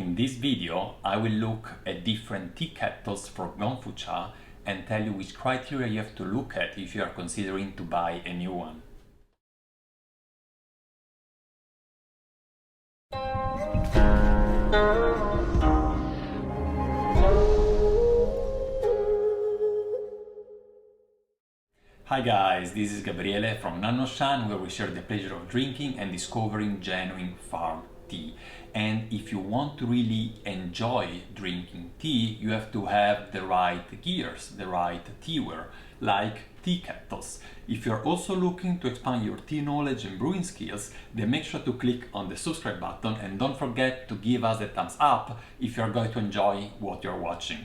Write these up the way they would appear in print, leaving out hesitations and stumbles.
In this video, I will look at different tea kettles for Gongfu cha and tell you which criteria you have to look at if you are considering to buy a new one. Hi guys, this is Gabriele from Nanoshan, where we share the pleasure of drinking and discovering genuine farm tea. And if you want to really enjoy drinking tea, you have to have the right gears, the right teaware, like tea kettles. If you're also looking to expand your tea knowledge and brewing skills, then make sure to click on the subscribe button and don't forget to give us a thumbs up if you're going to enjoy what you're watching.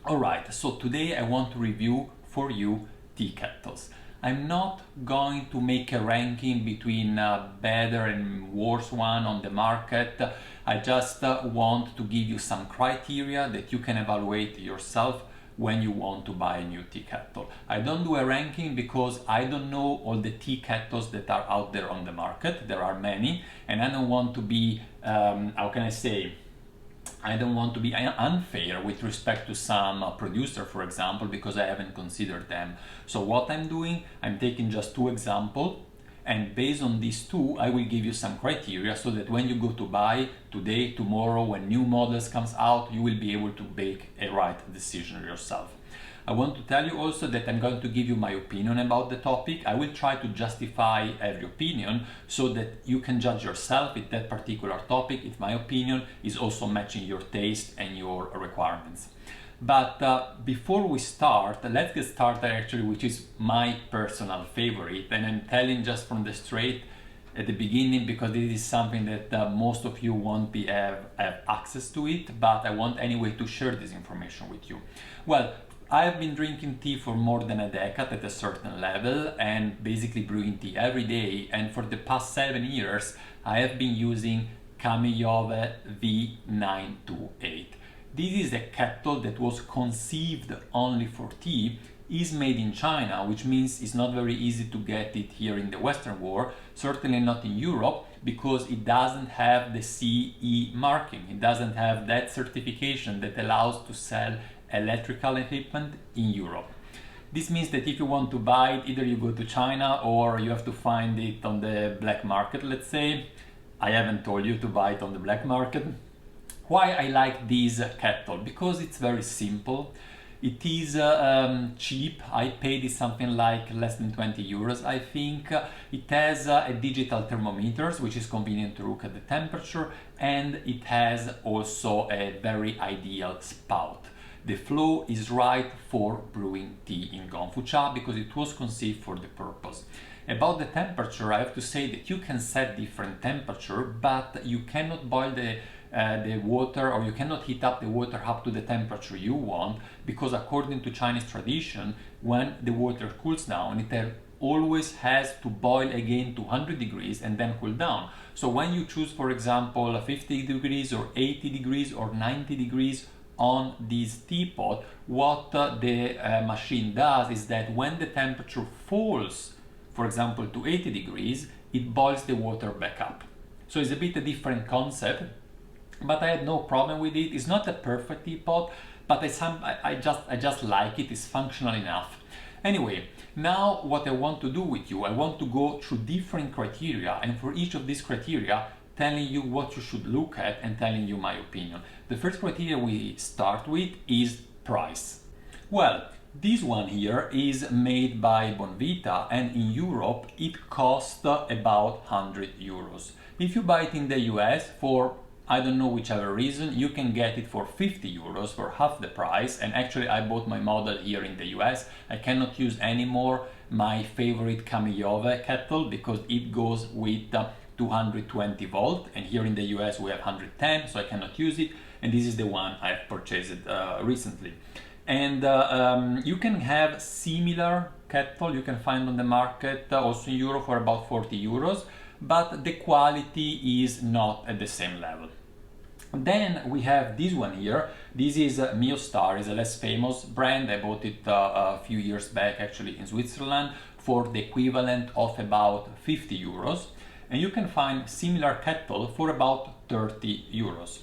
Alright, so today I want to review for you tea kettles. I'm not going to make a ranking between better and worse one on the market. I just want to give you some criteria that you can evaluate yourself when you want to buy a new tea kettle. I don't do a ranking because I don't know all the tea kettles that are out there on the market. There are many, and I don't want to be, how can I say, I don't want to be unfair with respect to some producer, for example, because I haven't considered them. So what I'm doing, I'm taking just two examples, and based on these two, I will give you some criteria so that when you go to buy today, tomorrow, when new models comes out, you will be able to make a right decision yourself. I want to tell you also that I'm going to give you my opinion about the topic. I will try to justify every opinion so that you can judge yourself if that particular topic, if my opinion is also matching your taste and your requirements. But before we start, let's get started actually, which is my personal favorite, and I'm telling just from the straight at the beginning because this is something that most of you won't have access to it, but I want anyway to share this information with you. Well, I have been drinking tea for more than a decade at a certain level and basically brewing tea every day, and for the past 7 years I have been using Kamiyove V928. This is a kettle that was conceived only for tea, is made in China, which means it's not very easy to get it here in the Western world, certainly not in Europe, because it doesn't have the CE marking. It doesn't have that certification that allows to sell electrical equipment in Europe. This means that if you want to buy it, either you go to China or you have to find it on the black market, let's say. I haven't told you to buy it on the black market. Why I like this kettle? Because it's very simple. It is cheap. I paid it something like less than 20 euros, I think. It has a digital thermometer, which is convenient to look at the temperature, and it has also a very ideal spout. The flow is right for brewing tea in Gongfu cha because it was conceived for the purpose. About the temperature, I have to say that you can set different temperature, but you cannot boil the water, or you cannot heat up the water up to the temperature you want, because according to Chinese tradition, when the water cools down, it always has to boil again to 100 degrees and then cool down. So when you choose, for example, 50 degrees or 80 degrees or 90 degrees on this teapot, what the machine does is that when the temperature falls, for example, to 80 degrees, it boils the water back up. So it's a bit a different concept, but I had no problem with it. It's not a perfect teapot, but I just like it. It's functional enough. Anyway, now what I want to do with you, I want to go through different criteria, and for each of these criteria, telling you what you should look at and telling you my opinion. The first criteria we start with is price. Well, this one here is made by Bonvita, and in Europe it costs about 100 euros. If you buy it in the US for, I don't know, whichever reason, you can get it for 50 euros, for half the price. And actually I bought my model here in the US. I cannot use anymore my favorite Kamiyove kettle because it goes with 220 volt, and here in the US we have 110, so I cannot use it, and this is the one I've purchased recently. And you can have similar kettle, you can find on the market also in Europe for about 40 euros, but the quality is not at the same level. Then we have this one here. This is Mio Star, is a less famous brand. I bought it a few years back actually in Switzerland for the equivalent of about 50 euros. And you can find similar kettle for about 30 euros.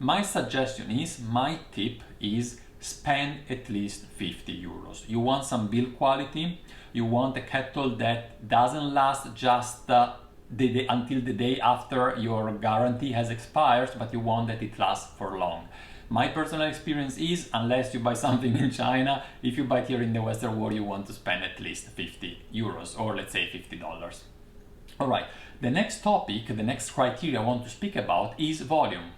My suggestion is, my tip is, spend at least 50 euros. You want some build quality, you want a kettle that doesn't last just until the day after your guarantee has expired, but you want that it lasts for long. My personal experience is, unless you buy something in China, if you buy it here in the Western world, you want to spend at least 50 euros, or let's say $50. All right, the next topic, the next criteria I want to speak about is volume.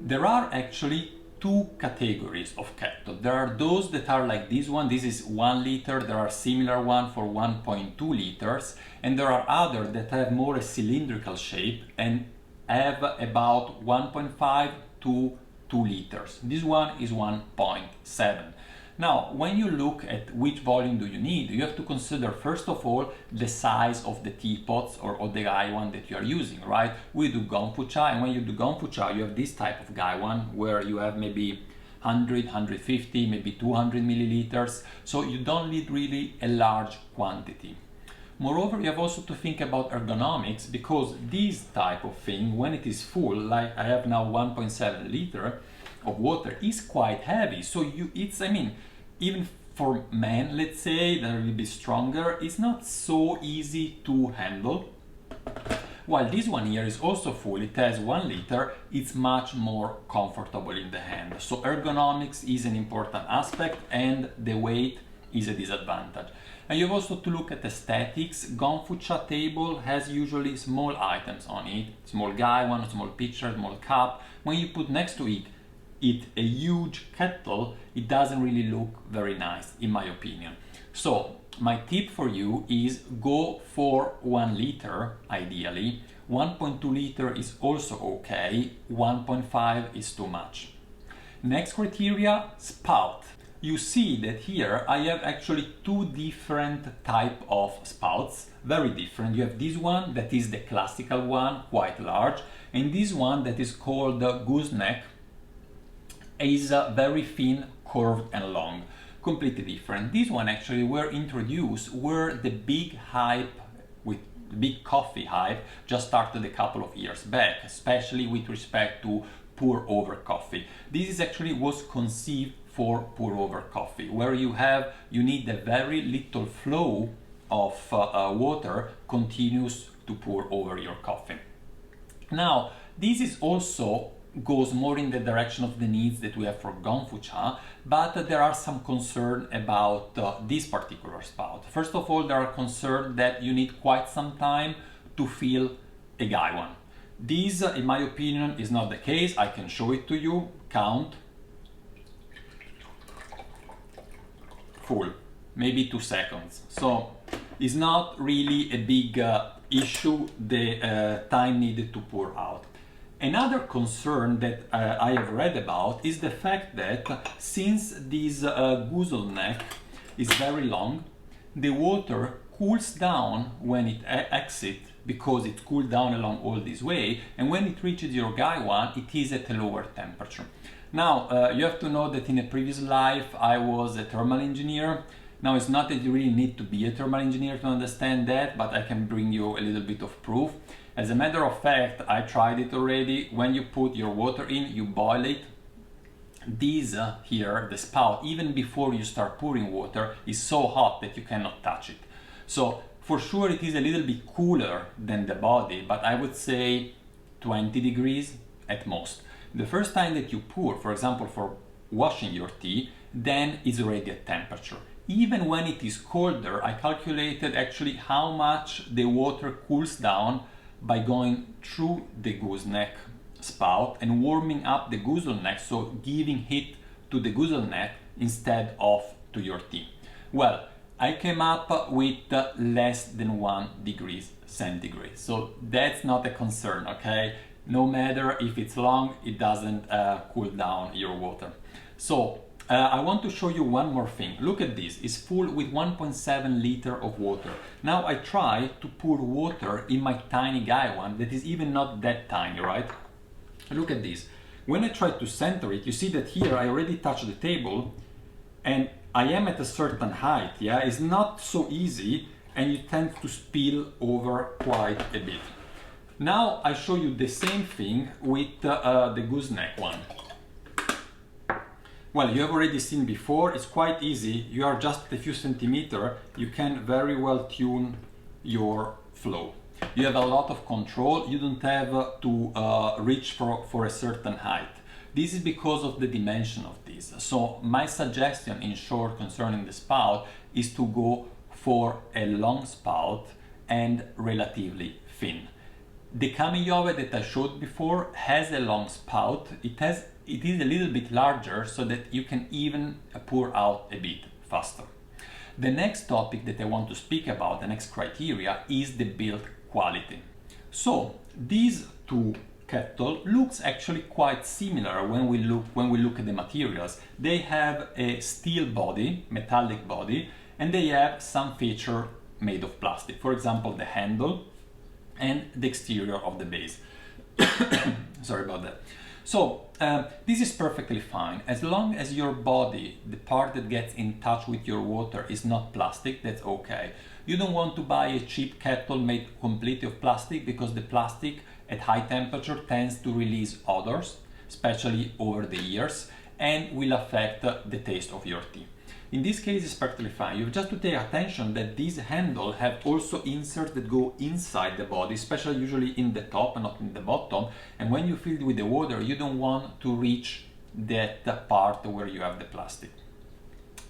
There are actually two categories of kettle. There are those that are like this one. This is 1 liter. There are similar one for 1.2 liters. And there are others that have more a cylindrical shape and have about 1.5 to 2 liters. This one is 1.7. Now, when you look at which volume do you need, you have to consider, first of all, the size of the teapots or gaiwan that you are using, right? We do Gongfu cha, and when you do Gongfu cha, you have this type of gaiwan where you have maybe 100, 150, maybe 200 milliliters. So you don't need really a large quantity. Moreover, you have also to think about ergonomics, because this type of thing, when it is full, like I have now 1.7 liter of water, is quite heavy. So even for men, let's say, that will be stronger, it's not so easy to handle. While this one here is also full, it has 1 liter, it's much more comfortable in the hand. So ergonomics is an important aspect, and the weight is a disadvantage. And you have also to look at aesthetics. Gongfu cha table has usually small items on it, small gaiwan, small pitcher, small cup. When you put next to it a huge kettle, it doesn't really look very nice, in my opinion. So my tip for you is go for 1 liter, ideally. 1.2 liter is also okay, 1.5 is too much. Next criteria, spout. You see that here I have actually two different type of spouts, very different. You have this one that is the classical one, quite large, and this one that is called the gooseneck, is very thin, curved and long, completely different. This one actually were introduced where the big hype, with big coffee hype, just started a couple of years back, especially with respect to pour over coffee. This is actually was conceived for pour over coffee, where you need a very little flow of water continuous to pour over your coffee. Now, this is also goes more in the direction of the needs that we have for Gongfu cha, but there are some concern about this particular spout. First of all, there are concerns that you need quite some time to fill a gaiwan. This, in my opinion, is not the case. I can show it to you. Count. Full. Maybe 2 seconds. So it's not really a big issue, the time needed to pour out. Another concern that I have read about is the fact that since this goose neck is very long, the water cools down when it exits, because it cooled down along all this way, and when it reaches your gaiwan, it is at a lower temperature. Now, you have to know that in a previous life I was a thermal engineer. Now, it's not that you really need to be a thermal engineer to understand that, but I can bring you a little bit of proof. As a matter of fact, I tried it already. When you put your water in, you boil it. This here, the spout, even before you start pouring water, is so hot that you cannot touch it. So for sure it is a little bit cooler than the body, but I would say 20 degrees at most. The first time that you pour, for example, for washing your tea, then it's already at temperature. Even when it is colder, I calculated actually how much the water cools down by going through the gooseneck spout and warming up the gooseneck, so giving heat to the gooseneck instead of to your tea. Well, I came up with less than 1 degree centigrade, so that's not a concern, okay? No matter if it's long, it doesn't cool down your water. So I want to show you one more thing. Look at this, it's full with 1.7 liter of water. Now I try to pour water in my tiny gaiwan that is even not that tiny, right? Look at this. When I try to center it, you see that here I already touched the table and I am at a certain height, yeah? It's not so easy and you tend to spill over quite a bit. Now I show you the same thing with the gooseneck one. Well, you have already seen before, it's quite easy. You are just a few centimeters, you can very well tune your flow. You have a lot of control, you don't have to reach for a certain height. This is because of the dimension of this. So my suggestion in short concerning the spout is to go for a long spout and relatively thin. The Kamiyove that I showed before has a long spout. It is a little bit larger so that you can even pour out a bit faster. The next topic that I want to speak about, the next criteria, is the build quality. So these two kettle looks actually quite similar when we look at the materials. They have a steel body, metallic body, and they have some feature made of plastic. For example, the handle and the exterior of the base. Sorry about that. So this is perfectly fine as long as your body, the part that gets in touch with your water, is not plastic. That's okay. You don't want to buy a cheap kettle made completely of plastic, because the plastic at high temperature tends to release odors, especially over the years, and will affect the taste of your tea. In this case, it's perfectly fine. You have just to take attention that these handles have also inserts that go inside the body, especially usually in the top and not in the bottom. And when you fill it with the water, you don't want to reach that part where you have the plastic.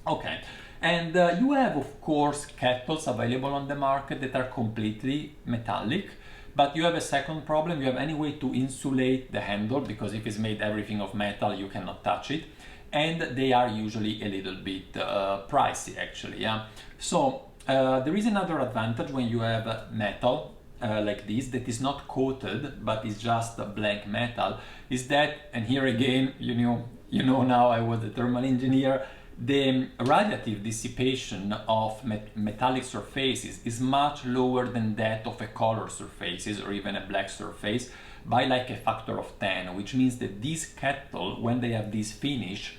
Okay, and you have, of course, kettles available on the market that are completely metallic. But you have a second problem. You have any way to insulate the handle, because if it's made everything of metal, you cannot touch it. And they are usually a little bit pricey actually, yeah. So there is another advantage when you have metal like this that is not coated but is just a blank metal, is that, and here again, you know now I was a thermal engineer, the radiative dissipation of metallic surfaces is much lower than that of a color surfaces or even a black surface by like a factor of 10, which means that these kettle, when they have this finish,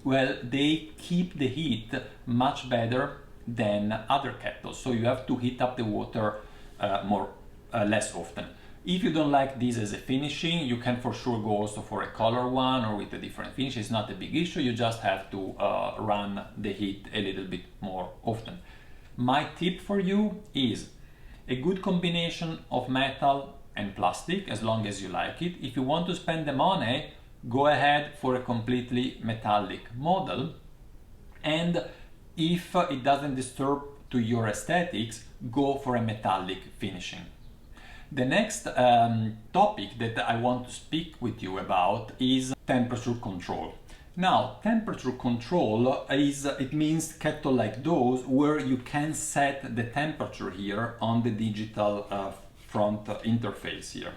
well, they keep the heat much better than other kettles. So you have to heat up the water less often. If you don't like this as a finishing, you can for sure go also for a color one or with a different finish. It's not a big issue. You just have to run the heat a little bit more often. My tip for you is a good combination of metal and plastic, as long as you like it. If you want to spend the money, go ahead for a completely metallic model, and if it doesn't disturb to your aesthetics, go for a metallic finishing. The next topic that I want to speak with you about is temperature control. Now, temperature control it means kettle like those where you can set the temperature here on the digital front interface here.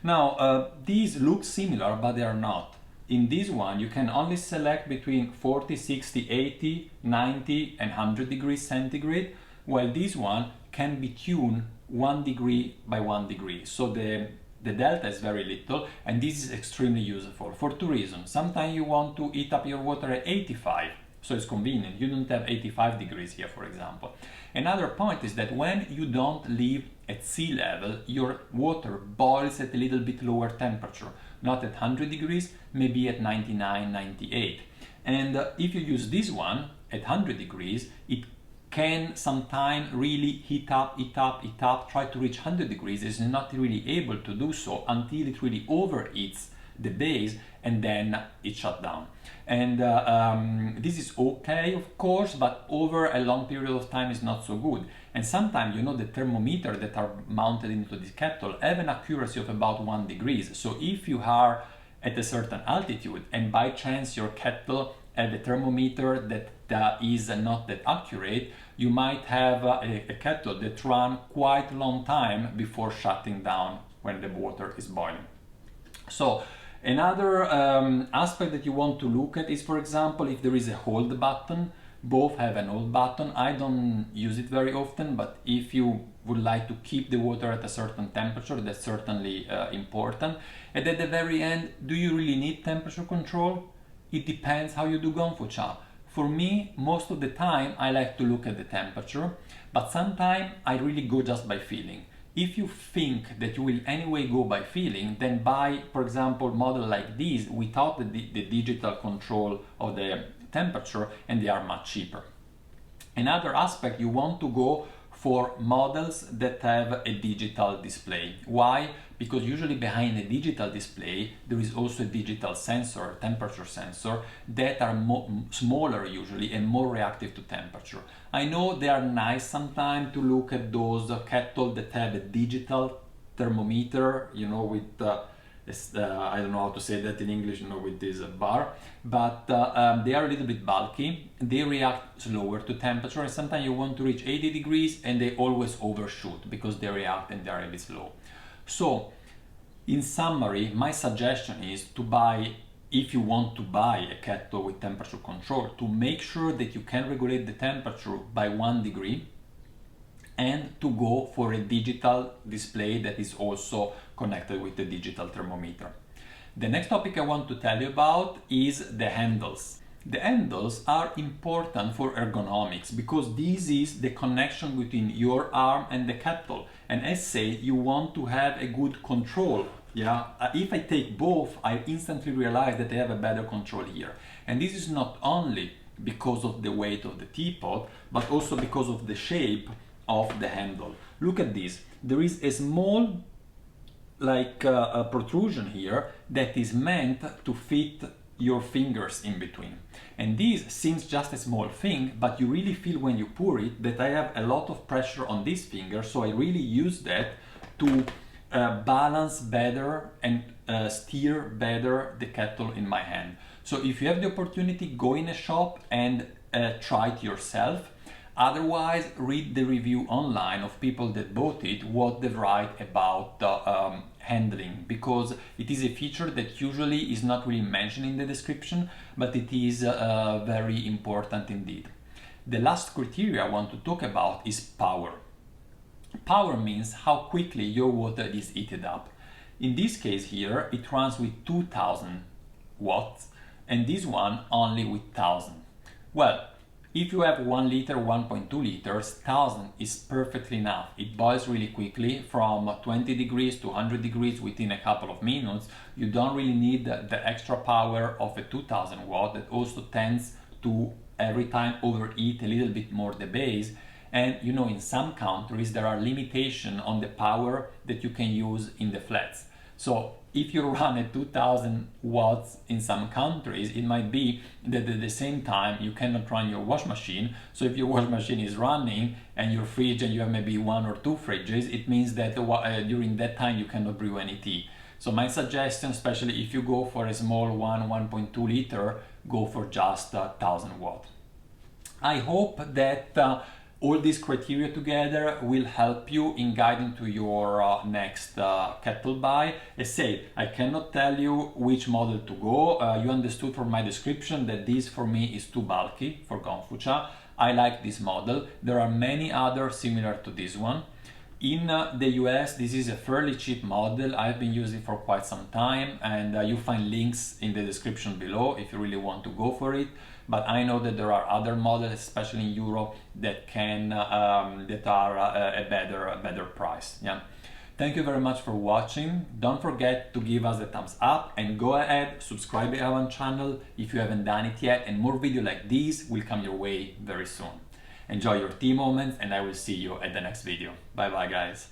Now, these look similar, but they are not. In this one, you can only select between 40, 60, 80, 90 and 100 degrees centigrade, while this one can be tuned 1 degree by 1 degree. So the delta is very little, and this is extremely useful for two reasons. Sometimes you want to heat up your water at 85, so it's convenient. You don't have 85 degrees here, for example. Another point is that when you don't live at sea level, your water boils at a little bit lower temperature, not at 100 degrees, maybe at 99, 98. And if you use this one at 100 degrees, it can sometimes really heat up, try to reach 100 degrees. It's not really able to do so until it really overheats the base, and then it shuts down. And this is okay, of course, but over a long period of time is not so good. And sometimes, the thermometer that are mounted into this kettle have an accuracy of about 1 degree. So if you are at a certain altitude and by chance your kettle have a thermometer that is not that accurate, you might have a kettle that runs quite a long time before shutting down when the water is boiling. So another aspect that you want to look at is, for example, if there is a hold button. Both have an hold button. I don't use it very often, but if you would like to keep the water at a certain temperature, that's certainly important. And at the very end, do you really need temperature control? It depends how you do Gongfu cha. For me, most of the time, I like to look at the temperature, but sometimes I really go just by feeling. If you think that you will anyway go by feeling, then buy, for example, model like these without the digital control of the temperature, and they are much cheaper. Another aspect, you want to go for models that have a digital display. Why? Because usually behind a digital display there is also a digital sensor, temperature sensor, that are smaller usually and more reactive to temperature. I know they are nice sometimes to look at those kettles that have a digital thermometer, you know, with I don't know how to say that in English, you know, with this bar, but they are a little bit bulky, they react slower to temperature, and sometimes you want to reach 80 degrees and they always overshoot because they react and they are really slow. So in summary, my suggestion is to buy, if you want to buy a kettle with temperature control, to make sure that you can regulate the temperature by 1 degree, and to go for a digital display that is also connected with the digital thermometer. The next topic I want to tell you about is the handles. The handles are important for ergonomics because this is the connection between your arm and the kettle, and as said, you want to have a good control. Yeah, if I take both, I instantly realize that I have a better control here, and this is not only because of the weight of the teapot, but also because of the shape of the handle. Look at this. There is a small a protrusion here that is meant to fit your fingers in between, and this seems just a small thing, but you really feel when you pour it that I have a lot of pressure on this finger, so I really use that to balance better and steer better the kettle in my hand. So if you have the opportunity, go in a shop and try it yourself. Otherwise, read the review online of people that bought it, what they write about handling, because it is a feature that usually is not really mentioned in the description, but it is very important indeed. The last criteria I want to talk about is power. Power means how quickly your water is heated up. In this case here, it runs with 2000 watts, and this one only with 1000. Well, if you have 1 liter, 1.2 liters, 1000 is perfectly enough. It boils really quickly from 20 degrees to 100 degrees within a couple of minutes. You don't really need the extra power of a 2000 watt that also tends to every time overheat a little bit more the base. And you know, in some countries there are limitations on the power that you can use in the flats. So if you run at 2000 watts in some countries, it might be that at the same time you cannot run your wash machine. So if your wash machine is running and your fridge, and you have maybe 1 or 2 fridges, it means that during that time you cannot brew any tea. So my suggestion, especially if you go for a small 1.2 liter, go for just 1000 watt. I hope that all these criteria together will help you in guiding to your next kettle buy. As said, I cannot tell you which model to go. You understood from my description that this for me is too bulky for Gongfu cha. I like this model. There are many others similar to this one. In the US, this is a fairly cheap model. I've been using it for quite some time, and you find links in the description below if you really want to go for it. But I know that there are other models, especially in Europe, that can that are a better price. Yeah. Thank you very much for watching. Don't forget to give us a thumbs up, and go ahead, subscribe to our channel if you haven't done it yet, and more videos like these will come your way very soon. Enjoy your tea moments, and I will see you at the next video. Bye bye guys.